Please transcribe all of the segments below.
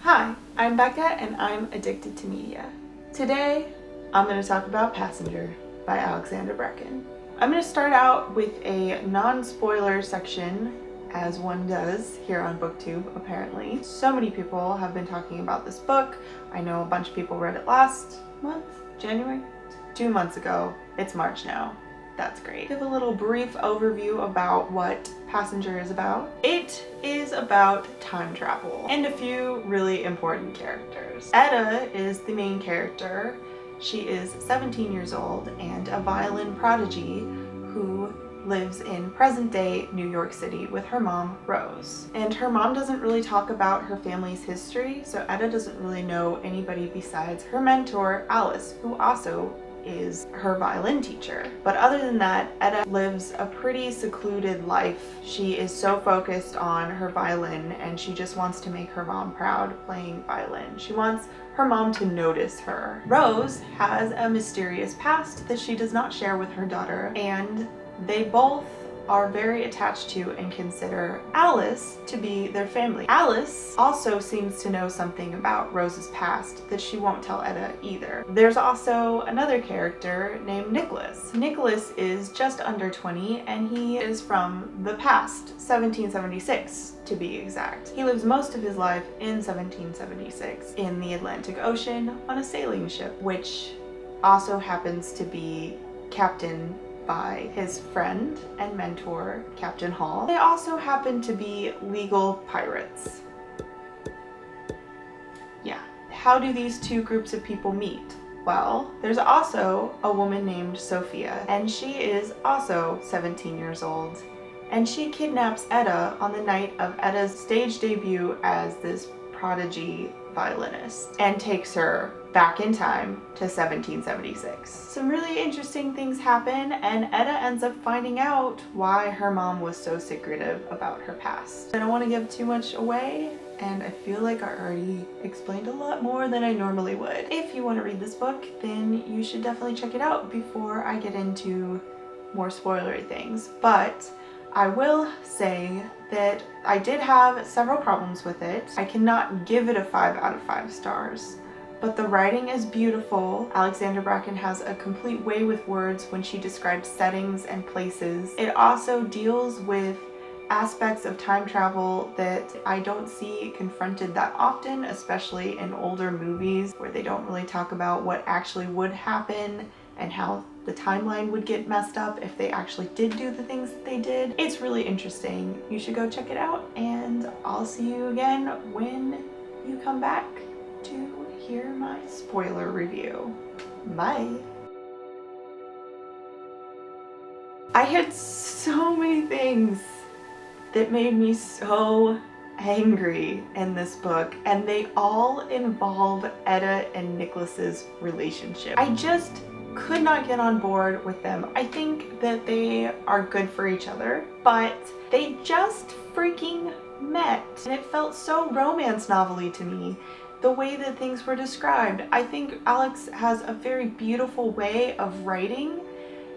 Hi, I'm Becca and I'm addicted to media. Today, I'm going to talk about Passenger by Alexandra Bracken. I'm going to start out with a non-spoiler section, as one does here on BookTube, apparently. So many people have been talking about this book. I know a bunch of people read it last month, January, 2 months ago. It's March now. That's great. Give a little brief overview about what Passenger is about. It is about time travel and a few really important characters. Etta is the main character. She is 17 years old and a violin prodigy who lives in present-day New York City with her mom, Rose. And her mom doesn't really talk about her family's history, so Etta doesn't really know anybody besides her mentor, Alice, who also is her violin teacher. But other than that, Etta lives a pretty secluded life. She is so focused on her violin and she just wants to make her mom proud playing violin. She wants her mom to notice her. Rose has a mysterious past that she does not share with her daughter, and they both are very attached to and consider Alice to be their family. Alice also seems to know something about Rose's past that she won't tell Etta either. There's also another character named Nicholas. Nicholas is just under 20 and he is from the past, 1776 to be exact. He lives most of his life in 1776 in the Atlantic Ocean on a sailing ship, which also happens to be captained by his friend and mentor, Captain Hall. They also happen to be legal pirates. Yeah. How do these two groups of people meet? Well, there's also a woman named Sophia, and she is also 17 years old. And she kidnaps Etta on the night of Etta's stage debut as this prodigy violinist and takes her back in time to 1776. Some really interesting things happen and Etta ends up finding out why her mom was so secretive about her past. I don't want to give too much away, and I feel like I already explained a lot more than I normally would. If you want to read this book, then you should definitely check it out before I get into more spoilery things. But I will say that I did have several problems with it. I cannot give it a 5 out of 5 stars. But the writing is beautiful. Alexandra Bracken has a complete way with words when she describes settings and places. It also deals with aspects of time travel that I don't see confronted that often, especially in older movies where they don't really talk about what actually would happen and how the timeline would get messed up if they actually did do the things that they did. It's really interesting. You should go check it out, and I'll see you again when you come back to hear my spoiler review. Bye. I had so many things that made me so angry in this book, and they all involve Etta and Nicholas's relationship. I just could not get on board with them. I think that they are good for each other, but they just freaking met. And it felt so romance novel-y to me, the way that things were described. I think Alex has a very beautiful way of writing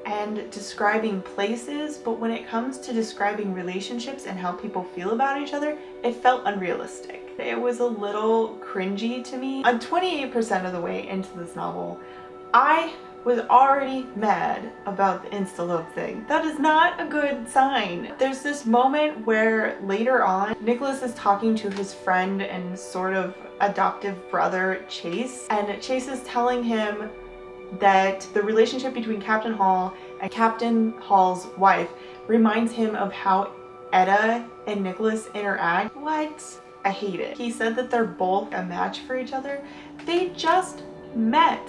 and describing places, but when it comes to describing relationships and how people feel about each other, it felt unrealistic. It was a little cringy to me. I'm 28% of the way into this novel. I was already mad about the Insta-love thing. That is not a good sign. There's this moment where later on, Nicholas is talking to his friend and sort of adoptive brother, Chase, and Chase is telling him that the relationship between Captain Hall and Captain Hall's wife reminds him of how Etta and Nicholas interact. What? I hate it. He said that they're both a match for each other. They just met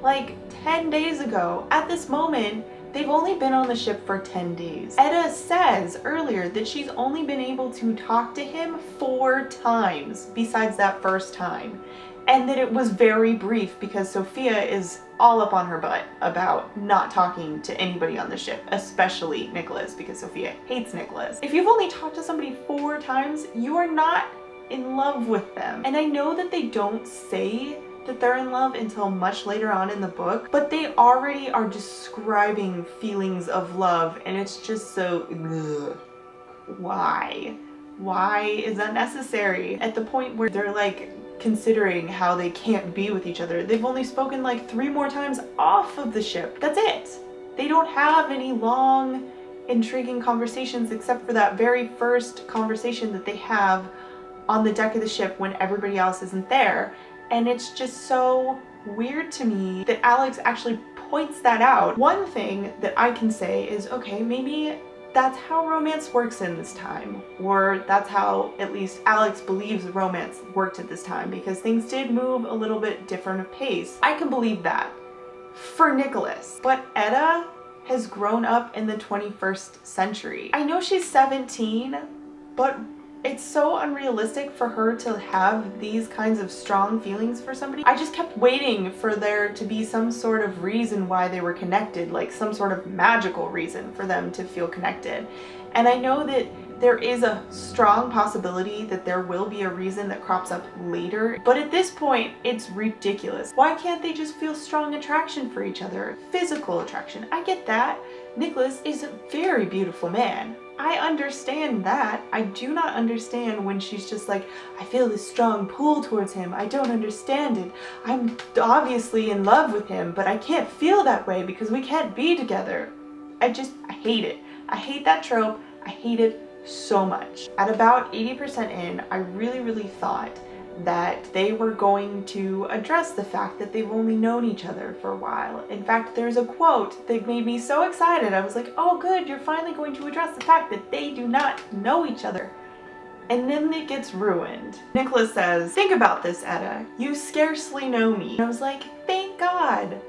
like 10 days ago. At this moment, they've only been on the ship for 10 days. Etta says earlier that she's only been able to talk to him 4 times besides that first time. And that it was very brief because Sophia is all up on her butt about not talking to anybody on the ship, especially Nicholas, because Sophia hates Nicholas. If you've only talked to somebody 4 times, you are not in love with them. And I know that they don't say that they're in love until much later on in the book, but they already are describing feelings of love, and it's just so, ugh. Why? Why is that necessary? At the point where they're like considering how they can't be with each other. They've only spoken like 3 more times off of the ship. That's it. They don't have any long, intriguing conversations except for that very first conversation that they have on the deck of the ship when everybody else isn't there. And it's just so weird to me that Alex actually points that out. One thing that I can say is, okay, maybe that's how romance works in this time, or that's how at least Alex believes romance worked at this time, because things did move a little bit different of pace. I can believe that for Nicholas, but Etta has grown up in the 21st century. I know she's 17, but it's so unrealistic for her to have these kinds of strong feelings for somebody. I just kept waiting for there to be some sort of reason why they were connected, like some sort of magical reason for them to feel connected. And I know that there is a strong possibility that there will be a reason that crops up later, but at this point, it's ridiculous. Why can't they just feel strong attraction for each other? Physical attraction, I get that. Nicholas is a very beautiful man. I understand that. I do not understand when she's just like, I feel this strong pull towards him. I don't understand it. I'm obviously in love with him, but I can't feel that way because we can't be together. I hate it. I hate that trope. I hate it so much. At about 80% in, I really thought that they were going to address the fact that they've only known each other for a while. In fact, there's a quote that made me so excited. I was like, oh good, you're finally going to address the fact that they do not know each other. And then it gets ruined. Nicholas says, think about this, Etta. You scarcely know me. And I was like, thank God.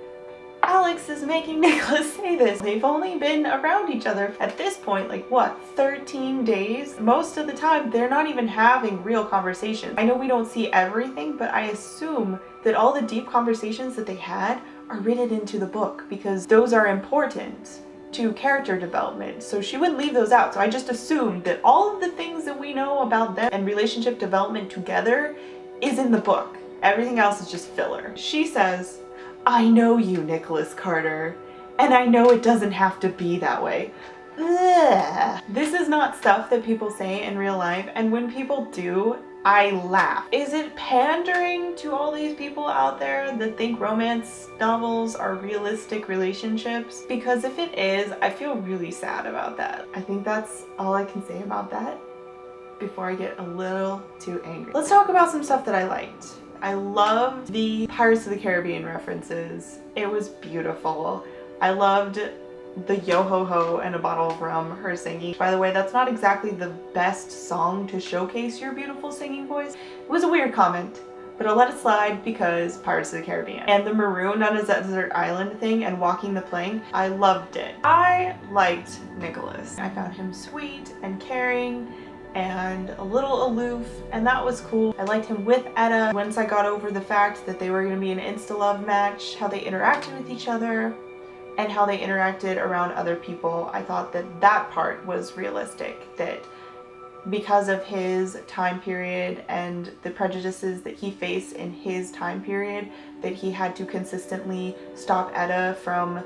Alex is making Nicholas say this. They've only been around each other at this point, like what, 13 days? Most of the time, they're not even having real conversations. I know we don't see everything, but I assume that all the deep conversations that they had are written into the book because those are important to character development. So she wouldn't leave those out. So I just assumed that all of the things that we know about them and relationship development together is in the book. Everything else is just filler. She says, I know you, Nicholas Carter, and I know it doesn't have to be that way. Ugh. This is not stuff that people say in real life, and when people do, I laugh. Is it pandering to all these people out there that think romance novels are realistic relationships? Because if it is, I feel really sad about that. I think that's all I can say about that before I get a little too angry. Let's talk about some stuff that I liked. I loved the Pirates of the Caribbean references. It was beautiful. I loved the yo ho ho and a bottle of rum, her singing. By the way, that's not exactly the best song to showcase your beautiful singing voice. It was a weird comment, but I'll let it slide because Pirates of the Caribbean. And the marooned on a desert island thing and walking the plank, I loved it. I liked Nicholas. I found him sweet and caring and a little aloof, and that was cool. I liked him with Etta. Once I got over the fact that they were going to be an Insta-love match, how they interacted with each other, and how they interacted around other people, I thought that that part was realistic. That because of his time period and the prejudices that he faced in his time period, that he had to consistently stop Etta from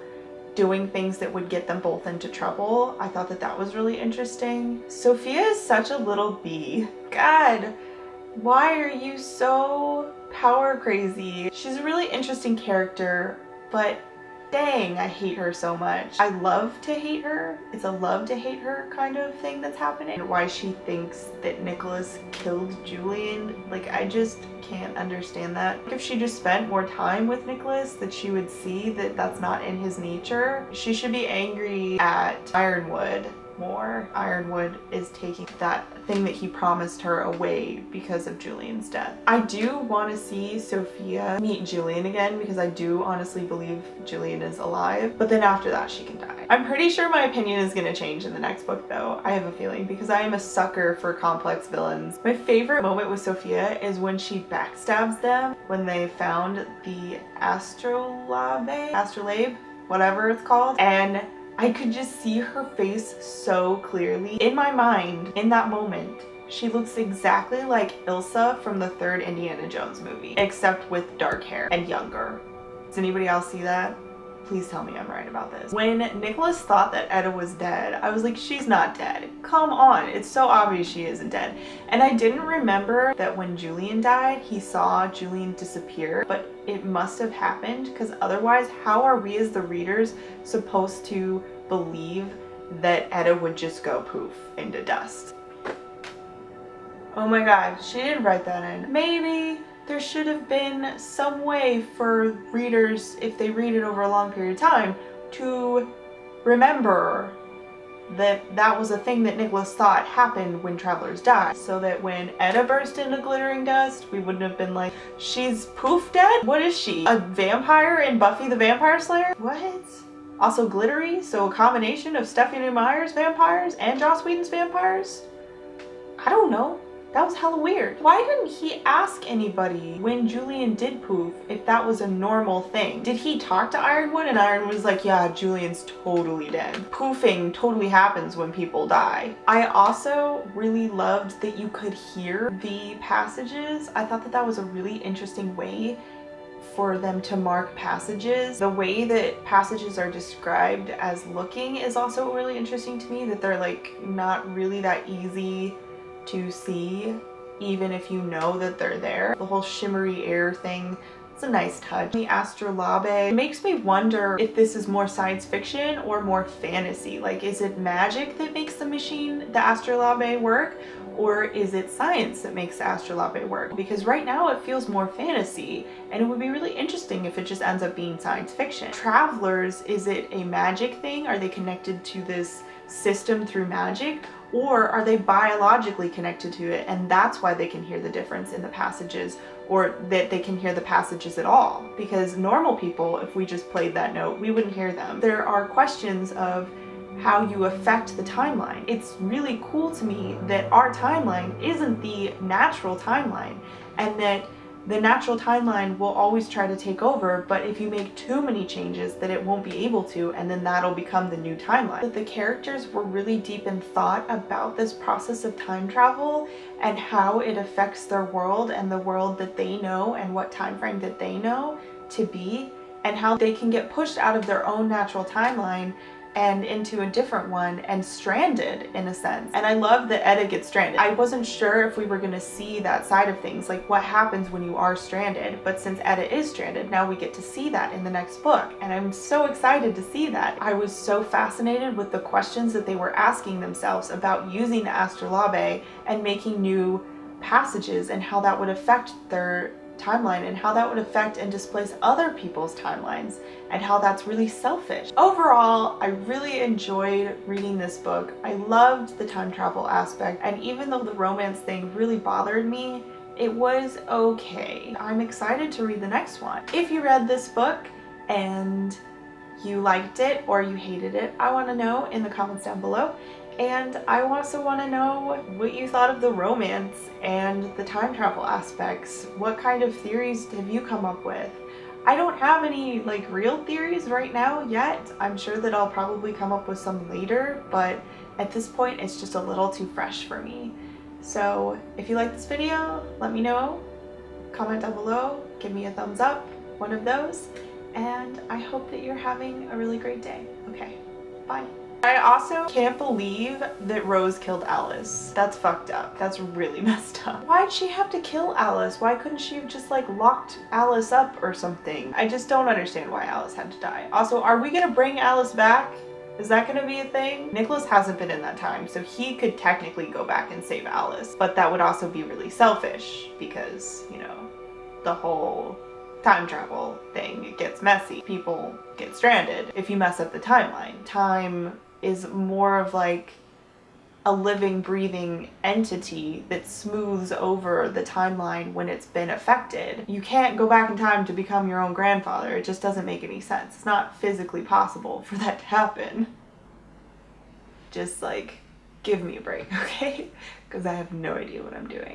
doing things that would get them both into trouble. I thought that that was really interesting. Sophia is such a little bee. God, why are you so power crazy? She's a really interesting character, but dang, I hate her so much. I love to hate her. It's a love to hate her kind of thing that's happening. Why she thinks that Nicholas killed Julian, like I just can't understand that. If she just spent more time with Nicholas, that she would see that that's not in his nature. She should be angry at Ironwood more. Ironwood is taking that thing that he promised her away because of Julian's death. I do want to see Sophia meet Julian again because I do honestly believe Julian is alive, but then after that she can die. I'm pretty sure my opinion is going to change in the next book though. I have a feeling because I am a sucker for complex villains. My favorite moment with Sophia is when she backstabs them when they found the astrolabe, whatever it's called, and I could just see her face so clearly. In my mind, in that moment, she looks exactly like Ilsa from the third Indiana Jones movie, except with dark hair and younger. Does anybody else see that? Please tell me I'm right about this. When Nicholas thought that Etta was dead, I was like, she's not dead. Come on, it's so obvious she isn't dead. And I didn't remember that when Julian died, he saw Julian disappear, but it must have happened, because otherwise, how are we as the readers supposed to believe that Etta would just go poof into dust? Oh my god, she didn't write that in. Maybe there should have been some way for readers, if they read it over a long period of time, to remember that that was a thing that Nicholas thought happened when travelers died. So that when Etta burst into glittering dust, we wouldn't have been like, she's poof dead? What is she? A vampire in Buffy the Vampire Slayer? What? Also glittery? So a combination of Stephanie Meyer's vampires and Joss Whedon's vampires? I don't know. That was hella weird. Why didn't he ask anybody when Julian did poof if that was a normal thing? Did he talk to Ironwood and Ironwood was like, yeah, Julian's totally dead. Poofing totally happens when people die. I also really loved that you could hear the passages. I thought that that was a really interesting way for them to mark passages. The way that passages are described as looking is also really interesting to me, that they're like not really that easy to see, even if you know that they're there. The whole shimmery air thing, it's a nice touch. The astrolabe makes me wonder if this is more science fiction or more fantasy. Like, is it magic that makes the machine, the astrolabe, work? Or is it science that makes the astrolabe work? Because right now it feels more fantasy, and it would be really interesting if it just ends up being science fiction. Travelers, is it a magic thing? Are they connected to this system through magic? Or are they biologically connected to it, and that's why they can hear the difference in the passages, or that they can hear the passages at all? Because normal people, if we just played that note, we wouldn't hear them. There are questions of how you affect the timeline. It's really cool to me that our timeline isn't the natural timeline, and that the natural timeline will always try to take over, but if you make too many changes, that it won't be able to, and then that'll become the new timeline. That the characters were really deep in thought about this process of time travel and how it affects their world and the world that they know and what time frame that they know to be, and how they can get pushed out of their own natural timeline and into a different one and stranded in a sense. And I love that Etta gets stranded. I wasn't sure if we were gonna see that side of things, like what happens when you are stranded, but since Etta is stranded, now we get to see that in the next book, and I'm so excited to see that. I was so fascinated with the questions that they were asking themselves about using the astrolabe and making new passages, and how that would affect their timeline, and how that would affect and displace other people's timelines, and how that's really selfish. Overall, I really enjoyed reading this book. I loved the time travel aspect, and even though the romance thing really bothered me, it was okay. I'm excited to read the next one. If you read this book and you liked it or you hated it, I want to know in the comments down below. And I also want to know what you thought of the romance and the time travel aspects. What kind of theories have you come up with? I don't have any like real theories right now yet. I'm sure that I'll probably come up with some later, but at this point it's just a little too fresh for me. So if you like this video, let me know. Comment down below, give me a thumbs up, one of those, and I hope that you're having a really great day. Okay, bye. I also can't believe that Rose killed Alice. That's fucked up. That's really messed up. Why'd she have to kill Alice? Why couldn't she have just like locked Alice up or something? I just don't understand why Alice had to die. Also, are we gonna bring Alice back? Is that gonna be a thing? Nicholas hasn't been in that time, so he could technically go back and save Alice, but that would also be really selfish because, you know, the whole time travel thing, it gets messy. People get stranded if you mess up the timeline. Time is more of like a living, breathing entity that smooths over the timeline when it's been affected. You can't go back in time to become your own grandfather. It just doesn't make any sense. It's not physically possible for that to happen. Just like, give me a break, okay? Because I have no idea what I'm doing.